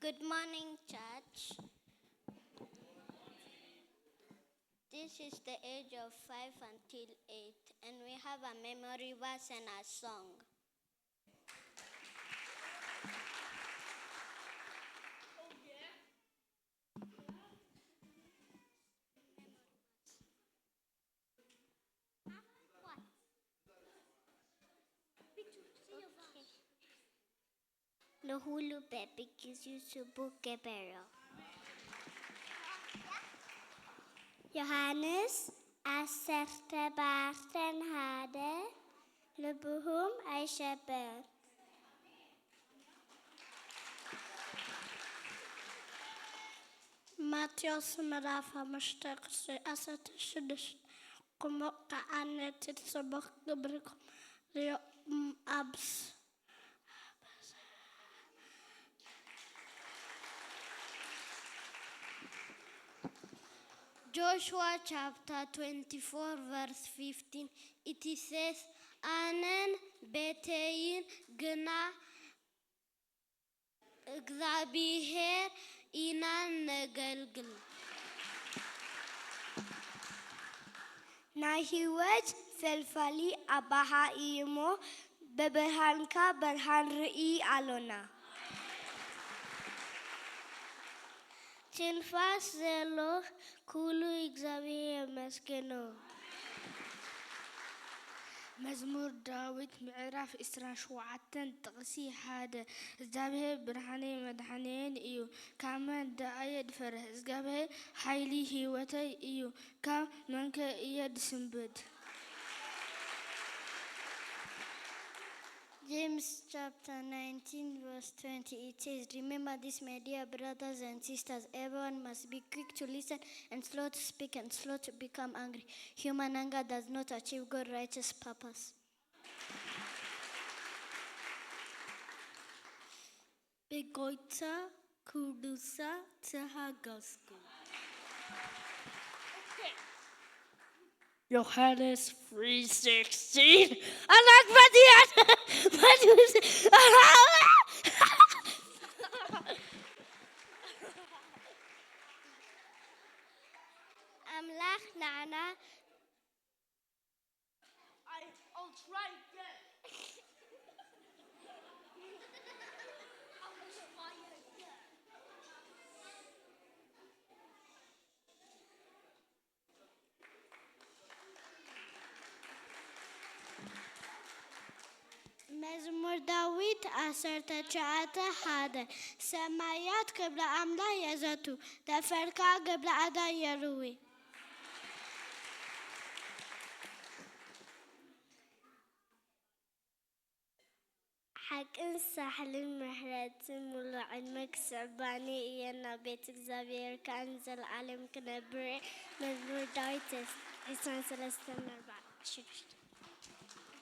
Good morning, church. This is the age of 5 until 8, and we have a memory verse and a song. Lohulu Pepe Kisusubu Kepero. Johannes Asertebarten Hade Lebuhum Aishaber. Matthias Marafa Mushtaqsi Asat Shudish Kumoka Anet Sabak Gabrikum Leo Abs. Joshua chapter 24 verse 15, it says, Anen Betein Gna Gzabiher Inan Nagalgal. Nahiwaj Felfali Abaha Imo Beberhanka Berhanri Alona. Tinfas Zelo Kulu Xavier Maskeno. مزمور داود معرف إسران شوعتن تقسي هذا زابه برهاني مدحانين إيو كمان دايد فره زابه حيلي هيوتي إيو كام منك إياد سنبد. James chapter 19 verse 20 it says, remember this, my dear brothers and sisters, everyone must be quick to listen and slow to speak and slow to become angry. Human anger does not achieve God's righteous purpose. Begoita Kudusa Tahagasko. Johannes 3:16. Anak Matias. Amlach Nana. I'll try again. مزمور داوود أسرت شعات هذا سمايات قبل أملا يزتو تفرقا قبل أدا يروي حق سهل محرات مولى علمك سعباني إيانا بيت زبير كأنزل العالم كنبري مزمور داوود إسان سلسلة أربعة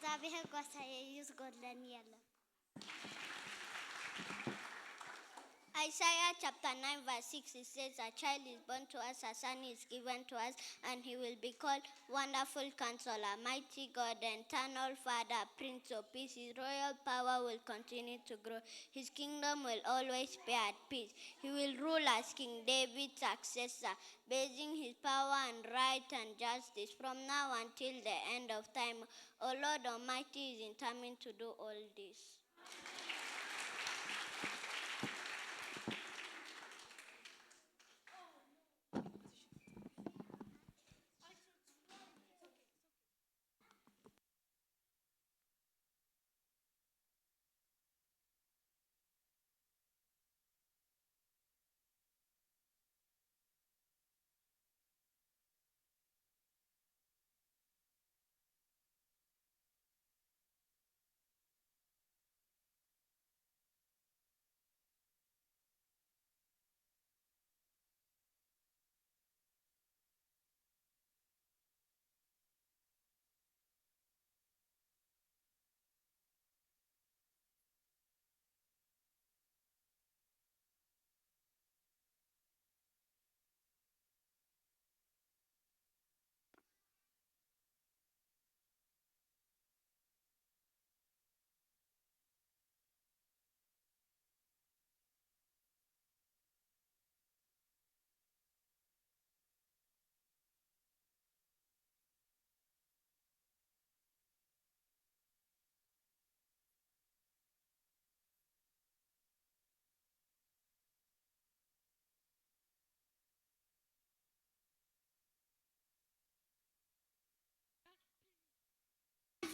زبير قصة يسقط لنيلا. Isaiah chapter 9 verse 6, it says, a child is born to us, a son is given to us, and he will be called Wonderful Counselor, Mighty God, Eternal Father, Prince of Peace. His royal power will continue to grow. His kingdom will always be at peace. He will rule as King David's successor, basing his power on right and justice from now until the end of time. O Lord Almighty is determined to do all this.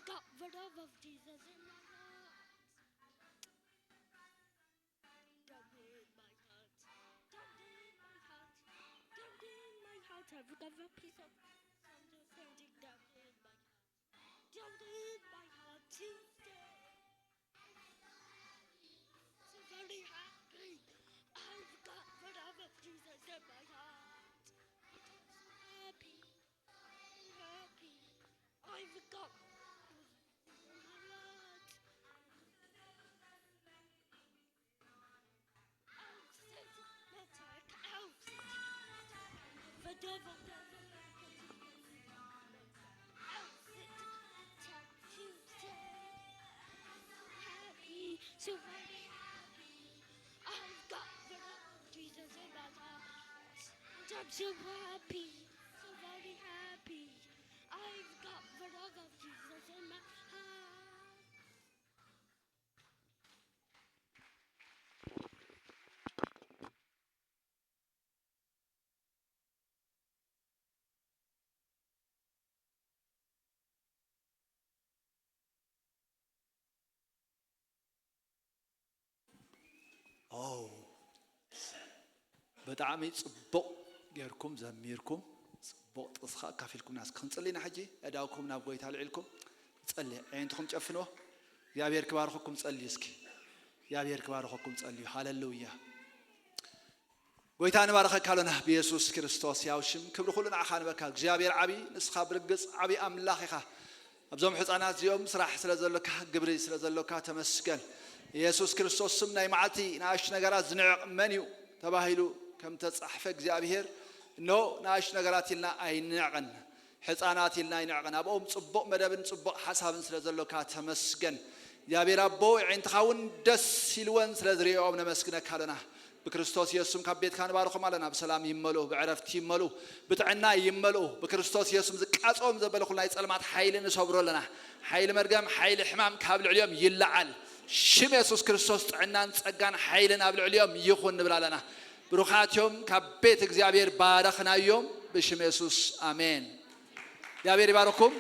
got the love of Jesus in my heart. Down in my heart. Down in my heart. Down in my heart. I've got a piece of understanding down in my heart. Down in my heart Tuesday. So very happy. I've got the love of Jesus in my heart. Happy. Happy. I've got the devil doesn't like it. Happy, so very happy. I've got the love of Jesus in my heart. I'm so happy, so very happy. I've got the love of Jesus in my heart. بتعامي صبق غيركم زميركم صبق تصخا كافيلكم ناس كنصلينا حجي اداوكم ناب غويتا لعلكم تصلي عينتكم تشفنوا يا بير كباركم تصلي اسكي يا بير كباركم تصلي هاللويا غويتا نبارك كالنا بيسوع كريستوس ياوشم كبر كلنا عخان بك እግዚአብሔር عبي نسخا برغص عبي املاخيخا ابزوم حصانات يوم سراح ስለዘለካ ግብሪ ስለዘለካ ተመስገን ኢየሱስ ክርስቶስ ስም ናይ ማዓልቲ ናሽ ነገራት ዝንዕቅ መንዩ ተባሂሉ ከም ተጻሕፈ እግዚአብሔር ኖ ናሽ ነገራት ኢልና አይንዕቅን ሕፃናት ኢልና አይንዕቅን አብኦም ጽቡቅ መደብን ጽቡቅ ሐሳብን ስለዘለካ ተመስገን እግዚአብሔር አቦ ዓይንትኻውን ደስ ይልወን ስለዝሪኦም ነመስግነካ ኣለና بكريستوس يسوع كبيت كان بارخم علينا بسلام يملو بعرفت يملو بتعنا يملو بكريستوس يسوع زقاصوم زبل كل يصلمات حيل نصبر لنا حيل مرقم حيل حمام كابل اليوم يلعل شم يسوع كريستوس عنا نصقان حيلنا قبل اليوم يخون نبل لنا بروخات يوم كبيت እግዚአብሔር ባረخنا يوم بشم يسوع امين يا بيري باركم